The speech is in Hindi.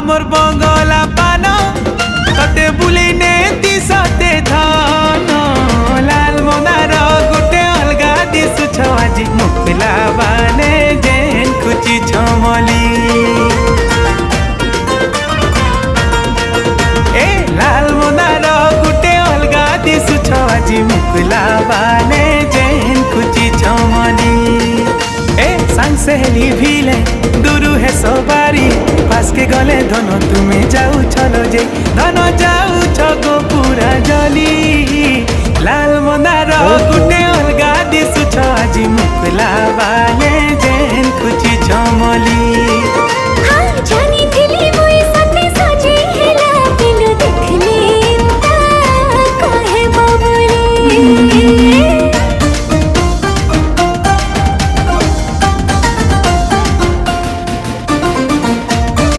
मोर बंगला पान तते बुले ने दिसते धन लाल मंदार गुटे अलगा दिसुछ आज मुखला बाने जेन खुची छमली ए लाल मंदार गुटे अलगा दिसुछ आज मुखला बाने जेन खुची छमली ए सांग सहेली भिले दुरु है सवारी पास के गले धन तुम्हें जाऊ छलो जे धन जाऊ छगो पूरा जली लाल मंदार गुटे अलगा दिसुछ आज मुखला बाले जेन खुची छमली।